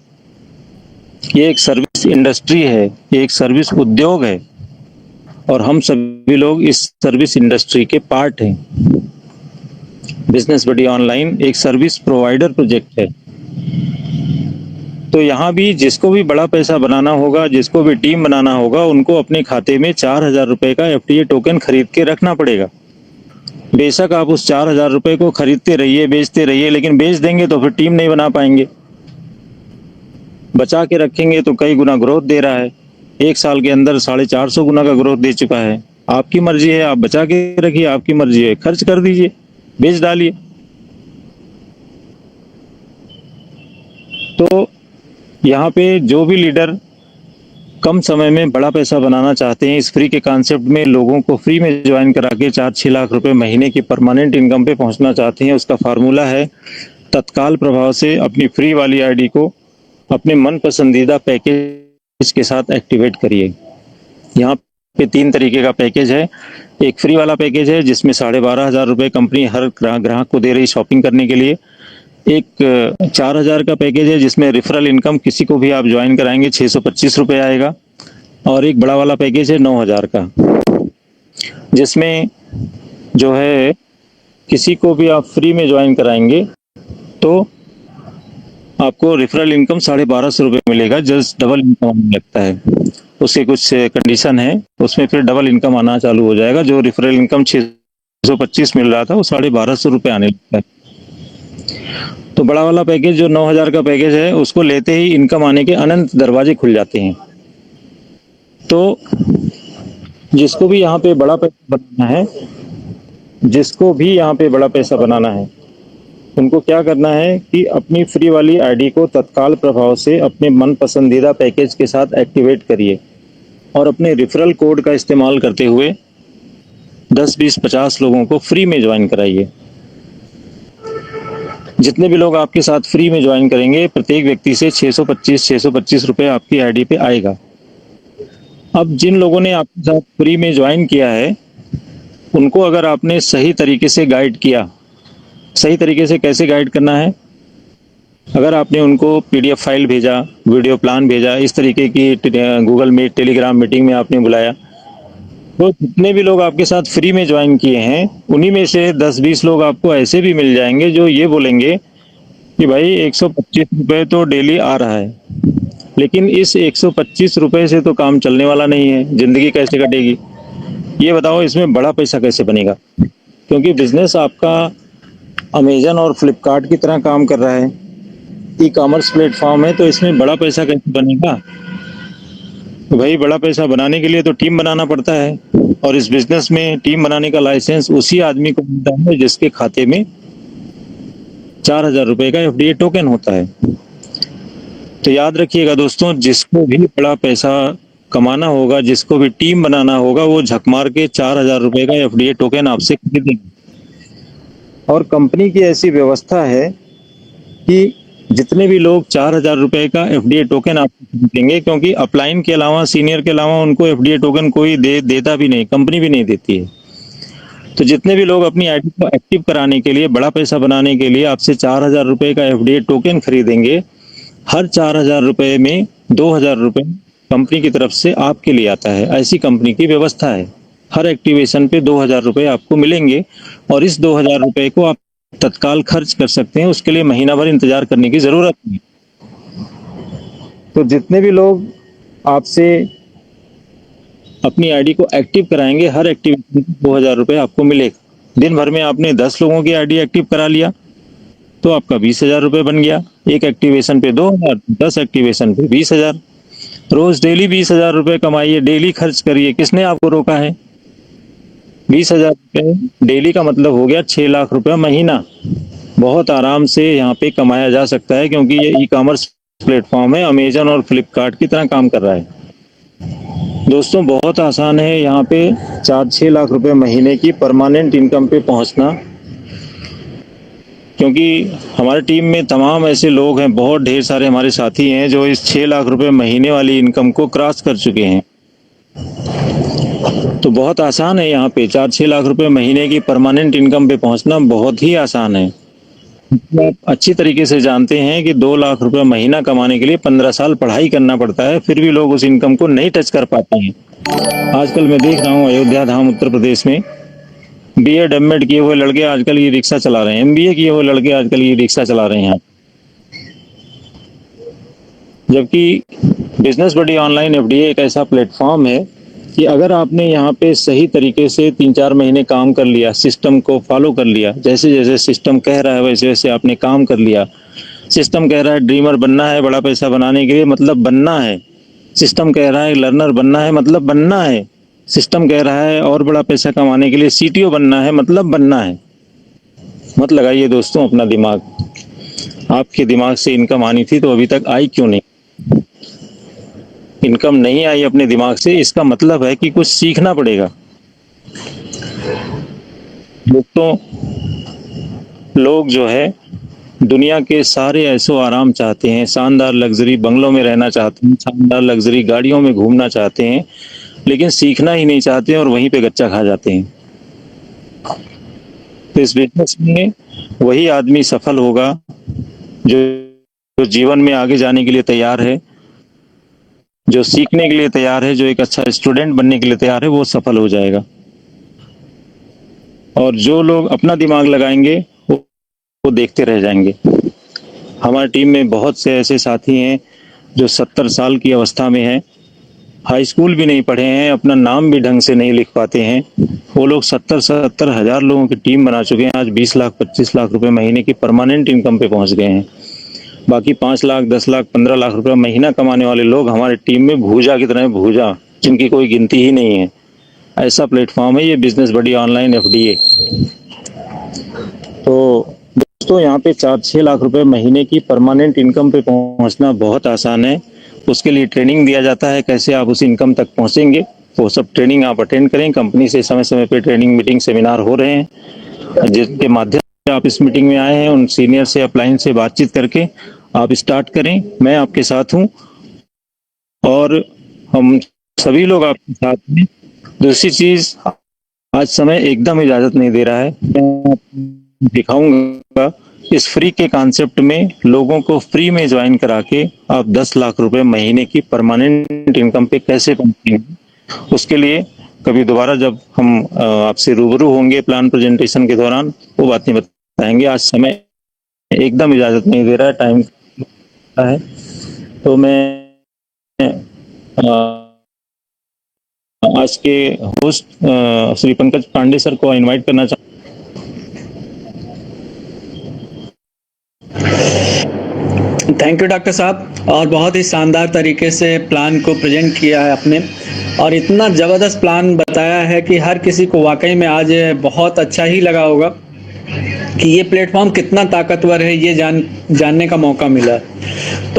ये एक सर्विस इंडस्ट्री है, ये एक सर्विस उद्योग है, और हम सभी लोग इस सर्विस इंडस्ट्री के पार्ट हैं। बिजनेस बडी ऑनलाइन एक सर्विस प्रोवाइडर प्रोजेक्ट है। तो यहाँ भी जिसको भी बड़ा पैसा बनाना होगा, जिसको भी टीम बनाना होगा, उनको अपने खाते में 4,000 रुपए का FTA टोकन खरीद के रखना पड़ेगा। बेशक आप उस 4,000 रुपए को खरीदते रहिए, बेचते रहिए, लेकिन बेच देंगे तो फिर टीम नहीं बना पाएंगे। बचा के रखेंगे तो कई गुना ग्रोथ दे रहा है, 1 साल के अंदर 450 गुना का ग्रोथ दे चुका है। आपकी मर्जी है, आप बचा के रखिए, आपकी मर्जी है, खर्च कर दीजिए, बेच डालिए। तो यहाँ पे जो भी लीडर कम समय में बड़ा पैसा बनाना चाहते हैं, इस फ्री के कॉन्सेप्ट में लोगों को फ्री में ज्वाइन करा के 4-6 लाख रुपए महीने की परमानेंट इनकम पे पहुंचना चाहते हैं, उसका फार्मूला है तत्काल प्रभाव से अपनी फ्री वाली आईडी को अपने मन पसंदीदा पैकेज के साथ एक्टिवेट करिए। यहाँ पे 3 तरीके का पैकेज है। एक फ्री वाला पैकेज है जिसमें 12,500 रुपये कंपनी हर ग्राहक को दे रही शॉपिंग करने के लिए। एक 4,000 का पैकेज है जिसमें रेफरल इनकम किसी को भी आप ज्वाइन कराएंगे 625 रुपये आएगा। और एक बड़ा वाला पैकेज है 9,000 का, जिसमें जो है किसी को भी आप फ्री में ज्वाइन कराएंगे तो आपको रेफरल इनकम 1250 रुपये मिलेगा, जस्ट डबल इनकम आने लगता है। उसके कुछ कंडीशन है, उसमें फिर डबल इनकम आना चालू हो जाएगा। जो रेफरल इनकम 625 मिल रहा था वो 1250 रुपये आने लगता है। तो बड़ा वाला पैकेज जो 9000 का पैकेज है, उसको लेते ही इनकम आने के अनंत दरवाजे खुल जाते हैं। तो जिसको भी यहाँ पे बड़ा पैसा बनाना है, जिसको भी यहाँ पे बड़ा पैसा बनाना है, उनको क्या करना है कि अपनी फ्री वाली आईडी को तत्काल प्रभाव से अपने मन पसंदीदा पैकेज के साथ एक्टिवेट करिए और अपने रेफरल कोड का इस्तेमाल करते हुए 10, 20, 50 लोगों को फ्री में ज्वाइन कराइए। जितने भी लोग आपके साथ फ्री में ज्वाइन करेंगे, प्रत्येक व्यक्ति से 625 रुपये आपकी आईडी पे आएगा। अब जिन लोगों ने आपके साथ फ्री में ज्वाइन किया है, उनको अगर आपने सही तरीके से गाइड किया, सही तरीके से कैसे गाइड करना है, अगर आपने उनको पीडीएफ फाइल भेजा, वीडियो प्लान भेजा, इस तरीके की गूगल मीट, टेलीग्राम मीटिंग में आपने बुलाया, तो जितने भी लोग आपके साथ फ्री में ज्वाइन किए हैं, उन्हीं में से 10-20 लोग आपको ऐसे भी मिल जाएंगे जो ये बोलेंगे कि भाई 125 रुपये तो डेली आ रहा है, लेकिन इस 125 रुपये से तो काम चलने वाला नहीं है, जिंदगी कैसे कटेगी, ये बताओ इसमें बड़ा पैसा कैसे बनेगा। क्योंकि बिजनेस आपका अमेजन और फ्लिपकार्ट की तरह काम कर रहा है, ई कॉमर्स प्लेटफॉर्म है, तो इसमें बड़ा पैसा कैसे बनेगा। तो भाई बड़ा पैसा बनाने के लिए तो टीम बनाना पड़ता है, और इस बिजनेस में टीम बनाने का लाइसेंस उसी आदमी को मिलता है जिसके खाते में 4000 रुपये का एफडीए टोकन होता है। तो याद रखिएगा दोस्तों, जिसको भी बड़ा पैसा कमाना होगा, जिसको भी टीम बनाना होगा, वो झक मार के 4000 रुपये का एफडीए टोकन आपसे खरीदेंगे। और कंपनी की ऐसी व्यवस्था है कि जितने भी लोग 4000 रुपये का एफडीए टोकन आपको खरीदेंगे, क्योंकि अपलाइन के अलावा, सीनियर के अलावा उनको एफडीए टोकन कोई देता भी नहीं, कंपनी भी नहीं देती है। तो जितने भी लोग अपनी आईडी को एक्टिव कराने के लिए, बड़ा पैसा बनाने के लिए आपसे 4000 रुपये का एफडीए टोकन खरीदेंगे, हर 4000 रुपये में 2000 रुपये कंपनी की तरफ से आपके लिए आता है। ऐसी कंपनी की व्यवस्था है। हर एक्टिवेशन पे 2000 रुपये आपको मिलेंगे, और इस 2000 रुपये को आप तत्काल खर्च कर सकते हैं। उसके लिए महीना भर इंतजार करने की जरूरत नहीं। तो जितने भी लोग आपसे अपनी आईडी को एक्टिव कराएंगे, हर एक्टिवेशन पे 2000 रुपये आपको मिलेगा। दिन भर में आपने 10 लोगों की आईडी एक्टिव करा लिया तो आपका 20,000 रुपये बन गया। एक एक्टिवेशन पे 2000, 10 एक्टिवेशन पे 20,000। रोज डेली 20,000 रुपये कमाइए, डेली खर्च करिए। किसने आपको रोका है? 20,000 रुपये डेली का मतलब हो गया 6 लाख रुपया महीना। बहुत आराम से यहाँ पे कमाया जा सकता है, क्योंकि ये ई कॉमर्स प्लेटफॉर्म है, अमेजन और फ्लिपकार्ट की तरह काम कर रहा है। दोस्तों बहुत आसान है यहाँ पे 4-6 लाख रुपए महीने की परमानेंट इनकम पे पहुँचना, क्योंकि हमारी टीम में तमाम ऐसे लोग हैं, बहुत ढेर सारे हमारे साथी हैं जो इस 6 लाख रुपए महीने वाली इनकम को क्रॉस कर चुके हैं। तो बहुत आसान है यहाँ पे 4-6 लाख रुपए महीने की परमानेंट इनकम पे पहुँचना, बहुत ही आसान है। आप अच्छी तरीके से जानते हैं कि 2 लाख रुपए महीना कमाने के लिए 15 साल पढ़ाई करना पड़ता है, फिर भी लोग उस इनकम को नहीं टच कर पाते हैं। आजकल मैं देख रहा हूँ अयोध्या धाम उत्तर प्रदेश में बीएड एमएड किए हुए लड़के आजकल ये रिक्शा चला रहे हैं, एमबीए किए हुए लड़के आजकल ये रिक्शा चला रहे हैं। जबकि बिजनेस बडी ऑनलाइन एफडीए एक ऐसा प्लेटफॉर्म है कि अगर आपने यहाँ पे सही तरीके से 3-4 महीने काम कर लिया, सिस्टम को फॉलो कर लिया, जैसे जैसे सिस्टम कह रहा है वैसे वैसे आपने काम कर लिया। सिस्टम कह रहा है ड्रीमर बनना है बड़ा पैसा बनाने के लिए, मतलब बनना है। सिस्टम कह रहा है लर्नर बनना है, मतलब बनना है। सिस्टम कह रहा है और बड़ा पैसा कमाने के लिए सीटीओ बनना है, मतलब बनना है। मत लगाइए दोस्तों अपना दिमाग। आपके दिमाग से इनकम आनी थी तो अभी तक आई क्यों नहीं? इनकम नहीं आई अपने दिमाग से, इसका मतलब है कि कुछ सीखना पड़ेगा। दोस्तों लोग जो है दुनिया के सारे ऐसो आराम चाहते हैं, शानदार लग्जरी बंगलों में रहना चाहते हैं, शानदार लग्जरी गाड़ियों में घूमना चाहते हैं, लेकिन सीखना ही नहीं चाहते और वहीं पे गच्चा खा जाते हैं। तो इस बिजनेस में वही आदमी सफल होगा जो जीवन में आगे जाने के लिए तैयार है, जो सीखने के लिए तैयार है, जो एक अच्छा स्टूडेंट बनने के लिए तैयार है, वो सफल हो जाएगा। और जो लोग अपना दिमाग लगाएंगे वो देखते रह जाएंगे। हमारी टीम में बहुत से ऐसे साथी हैं जो 70 साल की अवस्था में हैं, हाई स्कूल भी नहीं पढ़े हैं, अपना नाम भी ढंग से नहीं लिख पाते हैं। वो लोग 70 हज़ार लोगों की टीम बना चुके हैं। आज 20 लाख 25 लाख रुपए महीने की परमानेंट इनकम पे पहुंच गए हैं। बाकी 5 लाख 10 लाख 15 लाख रुपए महीना कमाने वाले लोग हमारे टीम में भूजा की तरह भूजा, जिनकी कोई गिनती ही नहीं है। ऐसा प्लेटफॉर्म है ये बिजनेस बडी ऑनलाइन एफडीए। तो दोस्तों, यहाँ पे 4-6 लाख रुपए महीने की परमानेंट इनकम पे पहुंचना बहुत आसान है। उसके लिए ट्रेनिंग दिया जाता है, कैसे आप उस इनकम तक पहुंचेंगे। वो सब ट्रेनिंग आप अटेंड करें। कंपनी से समय समय पे ट्रेनिंग मीटिंग सेमिनार हो रहे हैं, जिसके माध्यम से आप इस मीटिंग में आए हैं। उन सीनियर से अपलाइन से बातचीत करके आप स्टार्ट करें। मैं आपके साथ हूँ और हम सभी लोग आपके साथ हैं। दूसरी चीज, आज समय एकदम इजाजत नहीं दे रहा है। मैं दिखाऊंगा इस फ्री के कॉन्सेप्ट में लोगों को फ्री में ज्वाइन करा के आप 10 लाख रुपए महीने की परमानेंट इनकम पे कैसे पहुंचेंगे। उसके लिए कभी दोबारा जब हम आपसे रूबरू होंगे प्लान प्रेजेंटेशन के दौरान, वो बातें बताएंगे। आज समय एकदम इजाजत नहीं दे रहा है, टाइम है। तो मैं आज के होस्ट श्री पंकज पांडे सर को इनवाइट करना चाहूँ। थैंक यू डॉक्टर साहब, और बहुत ही शानदार तरीके से प्लान को प्रेजेंट किया है आपने, और इतना ज़बरदस्त प्लान बताया है कि हर किसी को वाकई में आज बहुत अच्छा ही लगा होगा कि ये प्लेटफॉर्म कितना ताकतवर है, ये जानने का मौका मिला। तो